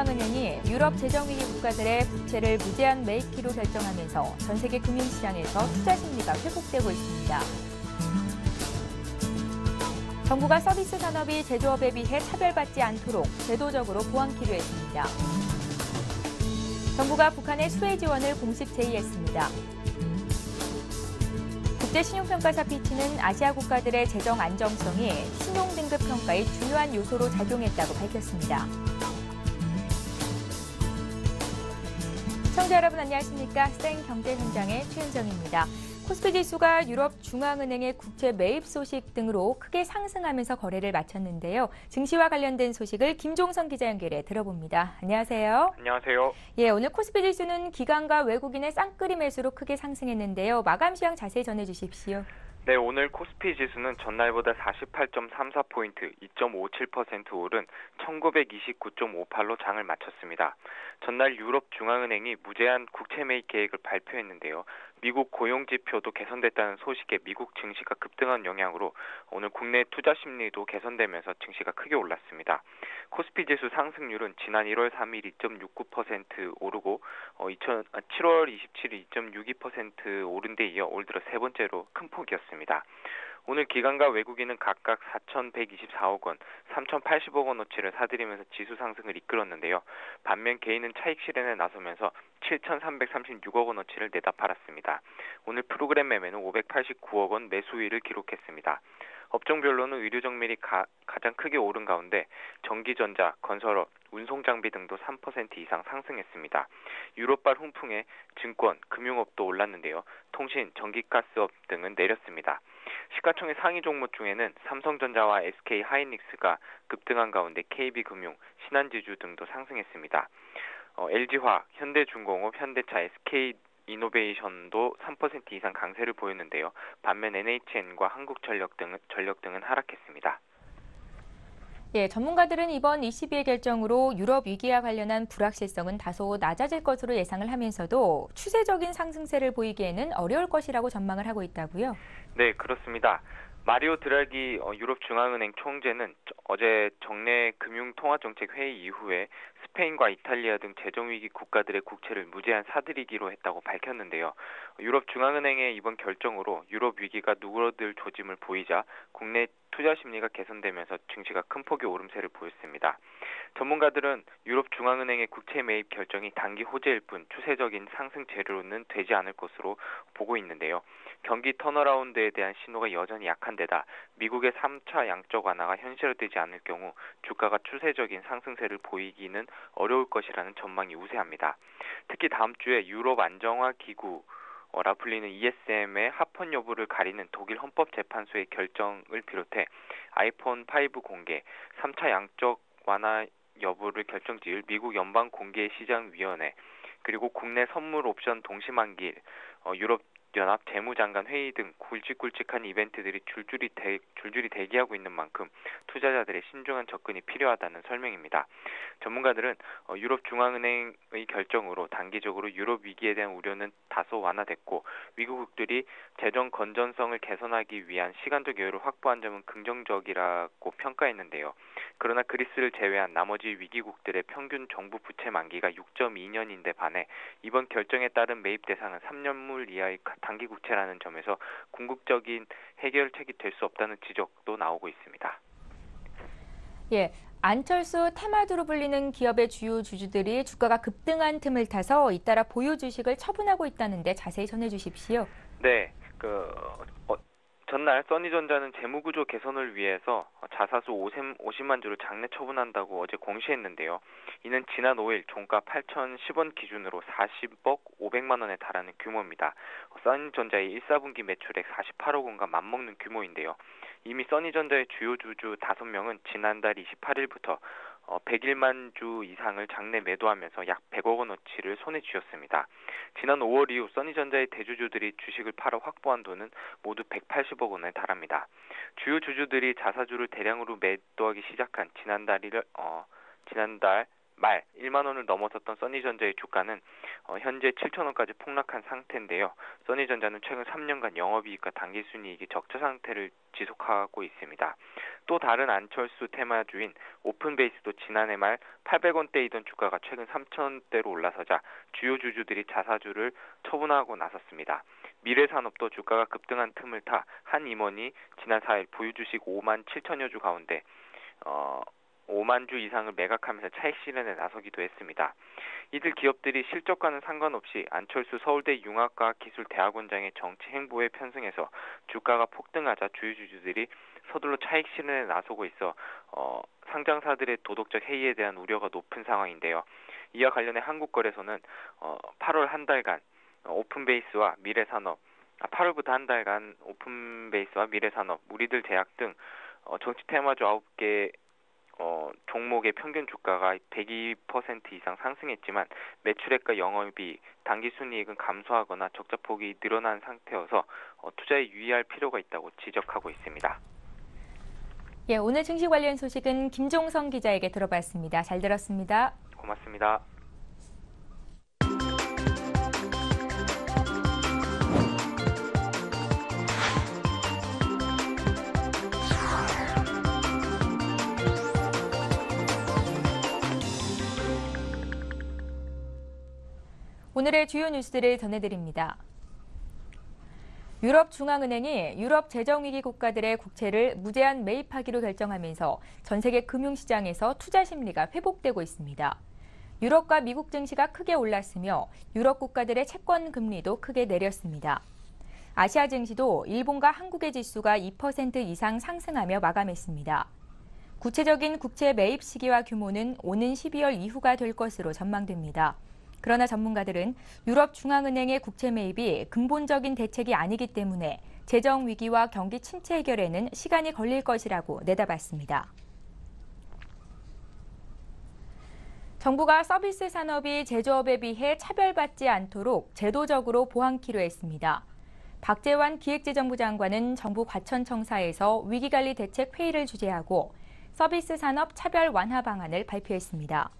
중앙은행이 유럽 재정위기 국가들의 국채를 무제한 매입키로 결정하면서 전 세계 금융시장에서 투자 심리가 회복되고 있습니다. 정부가 서비스 산업이 제조업에 비해 차별받지 않도록 제도적으로 보완키로 했습니다. 정부가 북한의 수혜 지원을 공식 제의했습니다. 국제신용평가사 피치는 아시아 국가들의 재정 안정성이 신용등급 평가의 중요한 요소로 작용했다고 밝혔습니다. 시청자 여러분 안녕하십니까? 스타인 경제 현장의 최은정입니다. 코스피 지수가 유럽 중앙은행의 국채 매입 소식 등으로 크게 상승하면서 거래를 마쳤는데요. 증시와 관련된 소식을 김종선 기자 연결해 들어봅니다. 안녕하세요. 안녕하세요. 예, 오늘 코스피 지수는 기관과 외국인의 쌍끌이 매수로 크게 상승했는데요. 마감 시황 자세히 전해주십시오. 네, 오늘 코스피 지수는 전날보다 48.34포인트, 2.57% 오른 1929.58로 장을 마쳤습니다. 전날 유럽 중앙은행이 무제한 국채 매입 계획을 발표했는데요. 미국 고용 지표도 개선됐다는 소식에 미국 증시가 급등한 영향으로 오늘 국내 투자 심리도 개선되면서 증시가 크게 올랐습니다. 코스피 지수 상승률은 지난 1월 3일 2.69% 오르고 7월 27일 2.62% 오른 데 이어 올 들어 세 번째로 큰 폭이었습니다. 오늘 기관과 외국인은 각각 4,124억 원, 3,080억 원어치를 사들이면서 지수 상승을 이끌었는데요. 반면 개인은 차익 실현에 나서면서 7,336억 원어치를 내다 팔았습니다. 오늘 프로그램 매매는 589억 원 매수위를 기록했습니다. 업종별로는 의료 정밀이 가장 크게 오른 가운데 전기전자, 건설업, 운송장비 등도 3% 이상 상승했습니다. 유럽발 훈풍에 증권, 금융업도 올랐는데요. 통신, 전기가스업 등은 내렸습니다. 시가총액 상위 종목 중에는 삼성전자와 SK하이닉스가 급등한 가운데 KB금융, 신한지주 등도 상승했습니다. LG화학, 현대중공업, 현대차, SK이노베이션도 3% 이상 강세를 보였는데요. 반면 NHN과 한국전력 등은 하락했습니다. 예, 전문가들은 이번 ECB의 결정으로 유럽 위기와 관련한 불확실성은 다소 낮아질 것으로 예상을 하면서도 추세적인 상승세를 보이기에는 어려울 것이라고 전망을 하고 있다고요? 네, 그렇습니다. 마리오 드라기 유럽 중앙은행 총재는 어제 정례 금융통화정책 회의 이후에 스페인과 이탈리아 등 재정위기 국가들의 국채를 무제한 사들이기로 했다고 밝혔는데요. 유럽 중앙은행의 이번 결정으로 유럽 위기가 누그러들 조짐을 보이자 국내 투자 심리가 개선되면서 증시가 큰 폭의 오름세를 보였습니다. 전문가들은 유럽 중앙은행의 국채 매입 결정이 단기 호재일 뿐 추세적인 상승 재료는 되지 않을 것으로 보고 있는데요. 경기 턴어라운드에 대한 신호가 여전히 약한 데다 미국의 3차 양적 완화가 현실화되지 않을 경우 주가가 추세적인 상승세를 보이기는 어려울 것이라는 전망이 우세합니다. 특히 다음 주에 유럽 안정화 기구 라 불리는 ESM의 합헌 여부를 가리는 독일 헌법재판소의 결정을 비롯해 아이폰 5 공개, 3차 양적 완화 여부를 결정지을 미국 연방공개시장위원회, 그리고 국내 선물 옵션 동시만기, 유럽 연합 재무장관 회의 등 굵직굵직한 이벤트들이 줄줄이 대기하고 있는 만큼 투자자들의 신중한 접근이 필요하다는 설명입니다. 전문가들은 유럽 중앙은행의 결정으로 단기적으로 유럽 위기에 대한 우려는 다소 완화됐고 위국들이 재정 건전성을 개선하기 위한 시간적 여유를 확보한 점은 긍정적이라고 평가했는데요. 그러나 그리스를 제외한 나머지 위기국들의 평균 정부 부채 만기가 6.2년인데 반해 이번 결정에 따른 매입 대상은 3년물 이하의 단기 국채라는 점에서 궁극적인 해결책이 될 수 없다는 지적도 나오고 있습니다. 예, 안철수 테마주로 불리는 기업의 주요 주주들이 주가가 급등한 틈을 타서 잇따라 보유 주식을 처분하고 있다는데 자세히 전해주십시오. 네, 전날 써니전자는 재무구조 개선을 위해서 자사수 50만 주를 장내 처분한다고 어제 공시했는데요. 이는 지난 5일 종가 8,010원 기준으로 40억 500만 원에 달하는 규모입니다. 써니전자의 1사분기 매출액 48억 원과 맞먹는 규모인데요. 이미 써니전자의 주요 주주 5명은 지난달 28일부터 101만 주 이상을 장내 매도하면서 약 100억 원어치를 손에 쥐었습니다. 지난 5월 이후 써니전자의 대주주들이 주식을 팔아 확보한 돈은 모두 180억 원에 달합니다. 주요 주주들이 자사주를 대량으로 매도하기 시작한 지난달 말 1만 원을 넘어섰던 써니전자의 주가는 현재 7천 원까지 폭락한 상태인데요. 써니전자는 최근 3년간 영업이익과 당기순이익이 적자 상태를 지속하고 있습니다. 또 다른 안철수 테마주인 오픈베이스도 지난해 말 800원대이던 주가가 최근 3,000원대로 올라서자 주요 주주들이 자사주를 처분하고 나섰습니다. 미래산업도 주가가 급등한 틈을 타 한 임원이 지난 4일 보유 주식 5만 7천여 주 가운데 5만 주 이상을 매각하면서 차익 실현에 나서기도 했습니다. 이들 기업들이 실적과는 상관없이 안철수 서울대 융합과학기술대학원장의 정치 행보에 편승해서 주가가 폭등하자 주요 주주들이 서둘러 차익 실현에 나서고 있어 상장사들의 도덕적 해이에 대한 우려가 높은 상황인데요. 이와 관련해 한국거래소는 8월 한 달간 오픈베이스와 미래산업 8월부터 한 달간 오픈베이스와 미래산업, 우리들 제약 등 정치 테마주 9개 종목의 평균 주가가 102% 이상 상승했지만 매출액과 영업이익, 당기순이익은 감소하거나 적자폭이 늘어난 상태여서 투자에 유의할 필요가 있다고 지적하고 있습니다. 예, 오늘 증시 관련 소식은 김종성 기자에게 들어봤습니다. 잘 들었습니다. 고맙습니다. 오늘의 주요 뉴스들을 전해드립니다. 유럽중앙은행이 유럽 재정위기 국가들의 국채를 무제한 매입하기로 결정하면서 전 세계 금융시장에서 투자 심리가 회복되고 있습니다. 유럽과 미국 증시가 크게 올랐으며 유럽 국가들의 채권 금리도 크게 내렸습니다. 아시아 증시도 일본과 한국의 지수가 2% 이상 상승하며 마감했습니다. 구체적인 국채 매입 시기와 규모는 오는 12월 이후가 될 것으로 전망됩니다. 그러나 전문가들은 유럽 중앙은행의 국채 매입이 근본적인 대책이 아니기 때문에 재정 위기와 경기 침체 해결에는 시간이 걸릴 것이라고 내다봤습니다. 정부가 서비스 산업이 제조업에 비해 차별받지 않도록 제도적으로 보완키로 했습니다. 박재환 기획재정부 장관은 정부 과천청사에서 위기관리 대책 회의를 주재하고 서비스 산업 차별 완화 방안을 발표했습니다.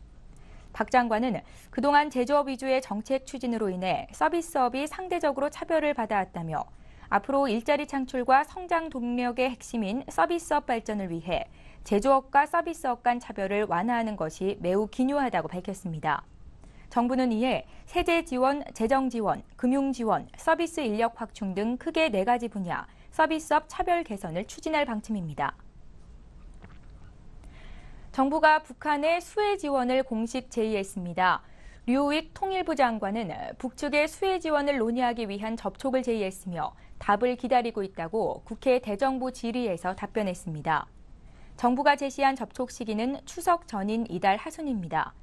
박 장관은 그동안 제조업 위주의 정책 추진으로 인해 서비스업이 상대적으로 차별을 받아왔다며 앞으로 일자리 창출과 성장 동력의 핵심인 서비스업 발전을 위해 제조업과 서비스업 간 차별을 완화하는 것이 매우 기요하다고 밝혔습니다. 정부는 이에 세제 지원, 재정 지원, 금융 지원, 서비스 인력 확충 등 크게 4가지 분야 서비스업 차별 개선을 추진할 방침입니다. 정부가 북한의 수혜 지원을 공식 제의했습니다. 류익 통일부 장관은 북측의 수혜 지원을 논의하기 위한 접촉을 제의했으며 답을 기다리고 있다고 국회 대정부 질의에서 답변했습니다. 정부가 제시한 접촉 시기는 추석 전인 이달 하순입니다.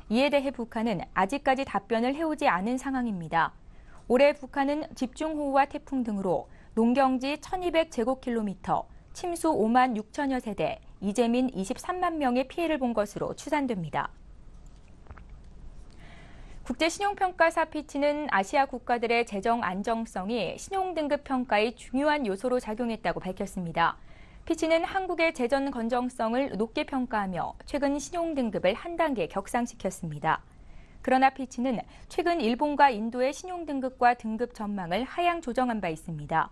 이에 대해 북한은 아직까지 답변을 해오지 않은 상황입니다. 올해 북한은 집중호우와 태풍 등으로 농경지 1200제곱킬로미터, 침수 5만 6천여 세대, 이재민 23만 명의 피해를 본 것으로 추산됩니다. 국제신용평가사 피치는 아시아 국가들의 재정 안정성이 신용등급 평가의 중요한 요소로 작용했다고 밝혔습니다. 피치는 한국의 재정 건전성을 높게 평가하며 최근 신용등급을 한 단계 격상시켰습니다. 그러나 피치는 최근 일본과 인도의 신용등급과 등급 전망을 하향 조정한 바 있습니다.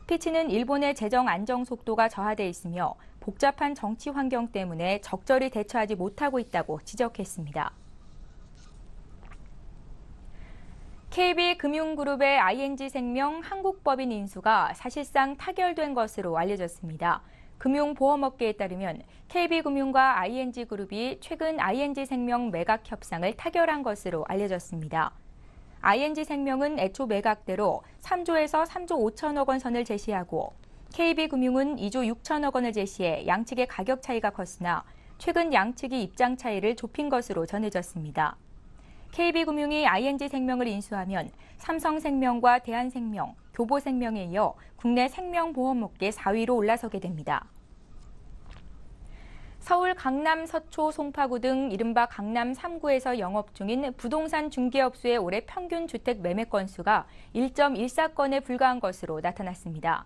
피치는 일본의 재정 안정 속도가 저하돼 있으며 복잡한 정치 환경 때문에 적절히 대처하지 못하고 있다고 지적했습니다. KB금융그룹의 ING생명 한국법인 인수가 사실상 타결된 것으로 알려졌습니다. 금융보험업계에 따르면 KB금융과 ING그룹이 최근 ING생명 매각 협상을 타결한 것으로 알려졌습니다. ING생명은 애초 매각대로 3조에서 3조 5천억 원 선을 제시하고 KB금융은 2조 6천억 원을 제시해 양측의 가격 차이가 컸으나 최근 양측이 입장 차이를 좁힌 것으로 전해졌습니다. KB금융이 ING생명을 인수하면 삼성생명과 대한생명, 교보생명에 이어 국내 생명보험업계 4위로 올라서게 됩니다. 서울 강남 서초 송파구 등 이른바 강남 3구에서 영업 중인 부동산 중개업소의 올해 평균 주택 매매 건수가 1.14건에 불과한 것으로 나타났습니다.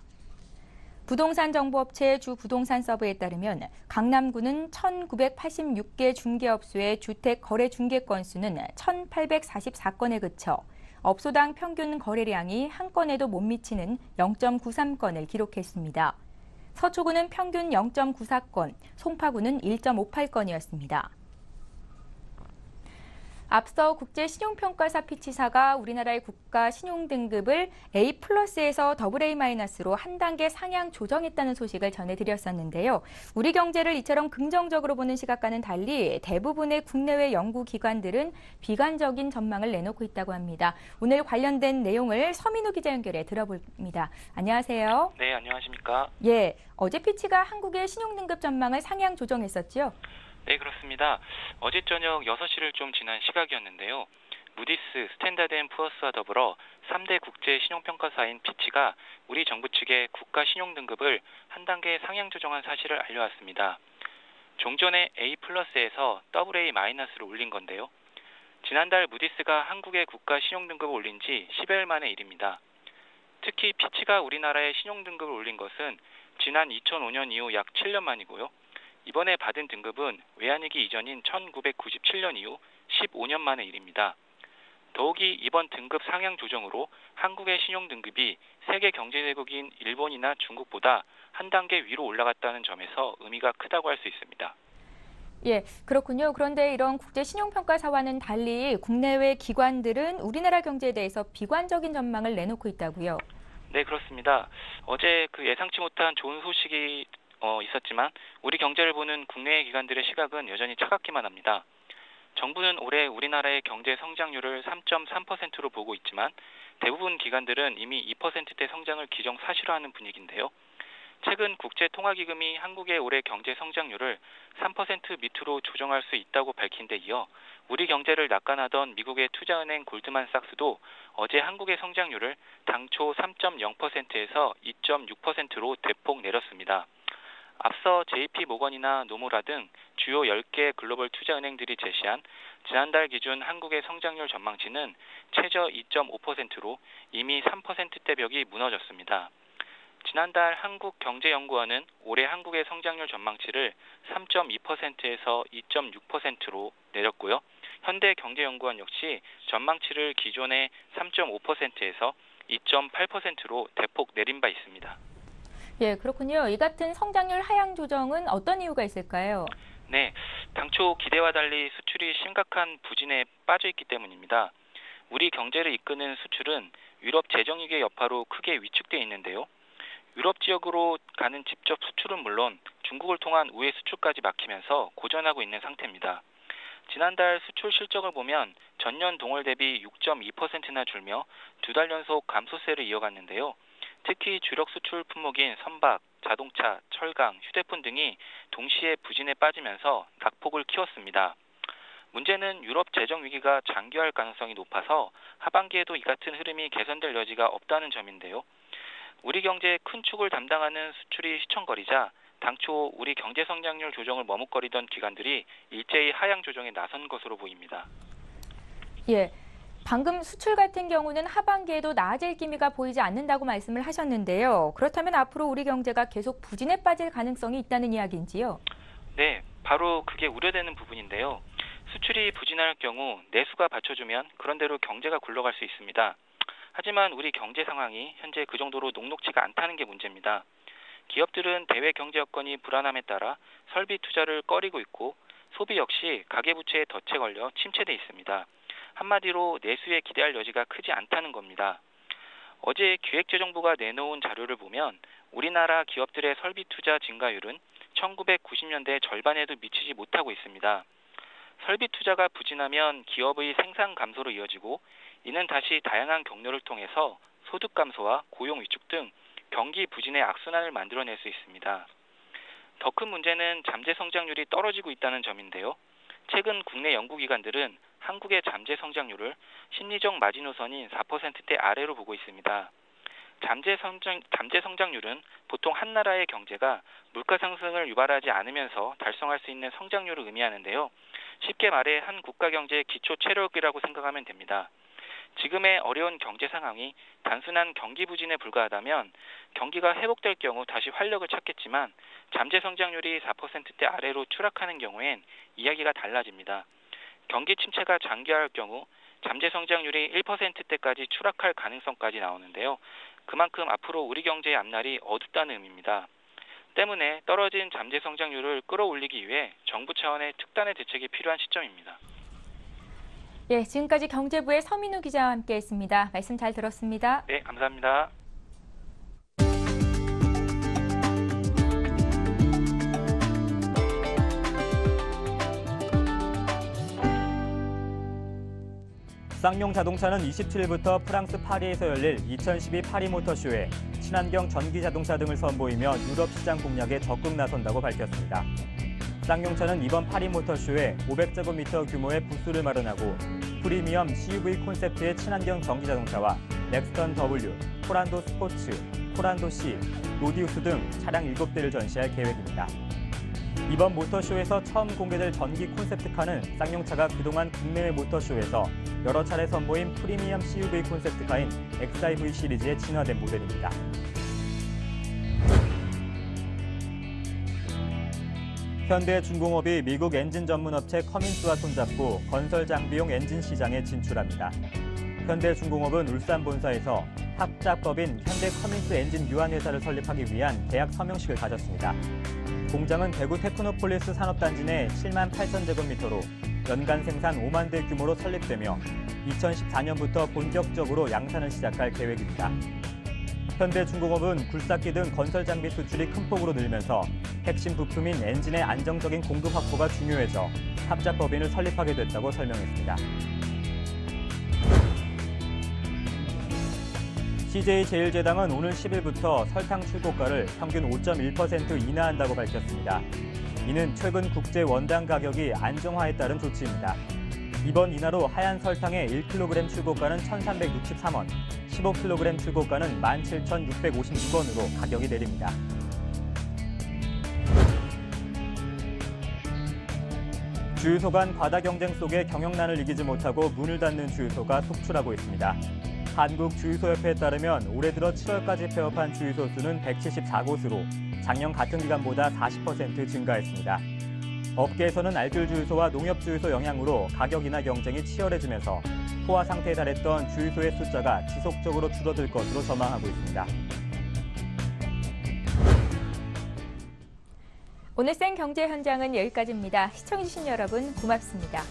부동산 정보업체 주부동산 서브에 따르면 강남구는 1,986개 중개업소의 주택 거래 중개 건수는 1,844건에 그쳐 업소당 평균 거래량이 한 건에도 못 미치는 0.93건을 기록했습니다. 서초구는 평균 0.94건, 송파구는 1.58건이었습니다. 앞서 국제신용평가사 피치사가 우리나라의 국가 신용등급을 A+에서 AA-로 한 단계 상향 조정했다는 소식을 전해드렸었는데요. 우리 경제를 이처럼 긍정적으로 보는 시각과는 달리 대부분의 국내외 연구기관들은 비관적인 전망을 내놓고 있다고 합니다. 오늘 관련된 내용을 서민우 기자 연결해 들어봅니다. 안녕하세요. 네, 안녕하십니까? 예, 어제 피치가 한국의 신용등급 전망을 상향 조정했었죠? 네, 그렇습니다. 어제 저녁 6시를 좀 지난 시각이었는데요. 무디스, 스탠다드앤푸어스와 더불어 3대 국제 신용평가사인 피치가 우리 정부 측의 국가 신용등급을 한 단계 상향 조정한 사실을 알려왔습니다. 종전에 A+에서 AA-로 올린 건데요. 지난달 무디스가 한국의 국가 신용등급을 올린 지 10여일 만의 일입니다. 특히 피치가 우리나라의 신용등급을 올린 것은 지난 2005년 이후 약 7년 만이고요. 이번에 받은 등급은 외환위기 이전인 1997년 이후 15년 만의 일입니다. 더욱이 이번 등급 상향 조정으로 한국의 신용등급이 세계 경제대국인 일본이나 중국보다 한 단계 위로 올라갔다는 점에서 의미가 크다고 할 수 있습니다. 예, 그렇군요. 그런데 이런 국제신용평가사와는 달리 국내외 기관들은 우리나라 경제에 대해서 비관적인 전망을 내놓고 있다고요. 네, 그렇습니다. 어제 예상치 못한 좋은 소식이 있었지만 우리 경제를 보는 국내의 기관들의 시각은 여전히 차갑기만 합니다. 정부는 올해 우리나라의 경제 성장률을 3.3%로 보고 있지만 대부분 기관들은 이미 2%대 성장을 기정사실화하는 분위기인데요. 최근 국제통화기금이 한국의 올해 경제 성장률을 3% 밑으로 조정할 수 있다고 밝힌 데 이어 우리 경제를 낙관하던 미국의 투자은행 골드만삭스도 어제 한국의 성장률을 당초 3.0%에서 2.6%로 대폭 내렸습니다. 앞서 JP모건이나 노무라 등 주요 10개 글로벌 투자은행들이 제시한 지난달 기준 한국의 성장률 전망치는 최저 2.5%로 이미 3%대 벽이 무너졌습니다. 지난달 한국경제연구원은 올해 한국의 성장률 전망치를 3.2%에서 2.6%로 내렸고요. 현대경제연구원 역시 전망치를 기존의 3.5%에서 2.8%로 대폭 내린 바 있습니다. 예, 그렇군요. 이 같은 성장률 하향 조정은 어떤 이유가 있을까요? 네, 당초 기대와 달리 수출이 심각한 부진에 빠져 있기 때문입니다. 우리 경제를 이끄는 수출은 유럽 재정위기의 여파로 크게 위축돼 있는데요. 유럽 지역으로 가는 직접 수출은 물론 중국을 통한 우회 수출까지 막히면서 고전하고 있는 상태입니다. 지난달 수출 실적을 보면 전년 동월 대비 6.2%나 줄며 두 달 연속 감소세를 이어갔는데요. 특히 주력 수출 품목인 선박, 자동차, 철강, 휴대폰 등이 동시에 부진에 빠지면서 낙폭을 키웠습니다. 문제는 유럽 재정 위기가 장기화할 가능성이 높아서 하반기에도 이 같은 흐름이 개선될 여지가 없다는 점인데요. 우리 경제의 큰 축을 담당하는 수출이 휘청거리자 당초 우리 경제 성장률 조정을 머뭇거리던 기관들이 일제히 하향 조정에 나선 것으로 보입니다. 예, 방금 수출 같은 경우는 하반기에도 나아질 기미가 보이지 않는다고 말씀을 하셨는데요. 그렇다면 앞으로 우리 경제가 계속 부진에 빠질 가능성이 있다는 이야기인지요? 네, 바로 그게 우려되는 부분인데요. 수출이 부진할 경우 내수가 받쳐주면 그런대로 경제가 굴러갈 수 있습니다. 하지만 우리 경제 상황이 현재 그 정도로 녹록지가 않다는 게 문제입니다. 기업들은 대외 경제 여건이 불안함에 따라 설비 투자를 꺼리고 있고 소비 역시 가계부채에 덫에 걸려 침체돼 있습니다. 한마디로 내수에 기대할 여지가 크지 않다는 겁니다. 어제 기획재정부가 내놓은 자료를 보면 우리나라 기업들의 설비 투자 증가율은 1990년대 절반에도 미치지 못하고 있습니다. 설비 투자가 부진하면 기업의 생산 감소로 이어지고 이는 다시 다양한 경로를 통해서 소득 감소와 고용 위축 등 경기 부진의 악순환을 만들어낼 수 있습니다. 더 큰 문제는 잠재 성장률이 떨어지고 있다는 점인데요. 최근 국내 연구기관들은 한국의 잠재 성장률을 심리적 마지노선인 4%대 아래로 보고 있습니다. 잠재 성장률은 보통 한 나라의 경제가 물가 상승을 유발하지 않으면서 달성할 수 있는 성장률을 의미하는데요. 쉽게 말해 한 국가 경제의 기초 체력이라고 생각하면 됩니다. 지금의 어려운 경제 상황이 단순한 경기 부진에 불과하다면 경기가 회복될 경우 다시 활력을 찾겠지만 잠재 성장률이 4%대 아래로 추락하는 경우엔 이야기가 달라집니다. 경기 침체가 장기화할 경우 잠재 성장률이 1%대까지 추락할 가능성까지 나오는데요. 그만큼 앞으로 우리 경제의 앞날이 어둡다는 의미입니다. 때문에 떨어진 잠재 성장률을 끌어올리기 위해 정부 차원의 특단의 대책이 필요한 시점입니다. 예, 지금까지 경제부의 서민우 기자와 함께했습니다. 말씀 잘 들었습니다. 네, 감사합니다. 쌍용 자동차는 27일부터 프랑스 파리에서 열릴 2012 파리 모터쇼에 친환경 전기 자동차 등을 선보이며 유럽 시장 공략에 적극 나선다고 밝혔습니다. 쌍용차는 이번 파리 모터쇼에 500제곱미터 규모의 부스를 마련하고 프리미엄 CUV 콘셉트의 친환경 전기 자동차와 넥스턴 W, 토란도 스포츠, 토란도 C, 로디우스 등 차량 7대를 전시할 계획입니다. 이번 모터쇼에서 처음 공개될 전기 콘셉트카는 쌍용차가 그동안 국내외 모터쇼에서 여러 차례 선보인 프리미엄 CUV 콘셉트카인 XIV 시리즈에 진화된 모델입니다. 현대중공업이 미국 엔진 전문 업체 커민스와 손잡고 건설 장비용 엔진 시장에 진출합니다. 현대중공업은 울산 본사에서 합작법인 현대 커민스 엔진 유한회사를 설립하기 위한 계약 서명식을 가졌습니다. 공장은 대구 테크노폴리스 산업단지 내 7만 8천 제곱미터로 연간 생산 5만 대 규모로 설립되며 2014년부터 본격적으로 양산을 시작할 계획입니다. 현대중공업은 굴삭기 등 건설 장비 수출이 큰 폭으로 늘면서 핵심 부품인 엔진의 안정적인 공급 확보가 중요해져 합작법인을 설립하게 됐다고 설명했습니다. CJ제일제당은 오늘 10일부터 설탕 출고가를 평균 5.1% 인하한다고 밝혔습니다. 이는 최근 국제 원당 가격이 안정화에 따른 조치입니다. 이번 인하로 하얀 설탕의 1kg 출고가는 1,363원, 15kg 출고가는 17,656원으로 가격이 내립니다. 주유소 간 과다 경쟁 속에 경영난을 이기지 못하고 문을 닫는 주유소가 속출하고 있습니다. 한국주유소협회에 따르면 올해 들어 7월까지 폐업한 주유소 수는 174곳으로 작년 같은 기간보다 40% 증가했습니다. 업계에서는 알뜰주유소와 농협주유소 영향으로 가격 인하 경쟁이 치열해지면서 포화 상태에 달했던 주유소의 숫자가 지속적으로 줄어들 것으로 전망하고 있습니다. 오늘 생경제 현장은 여기까지입니다. 시청해주신 여러분 고맙습니다.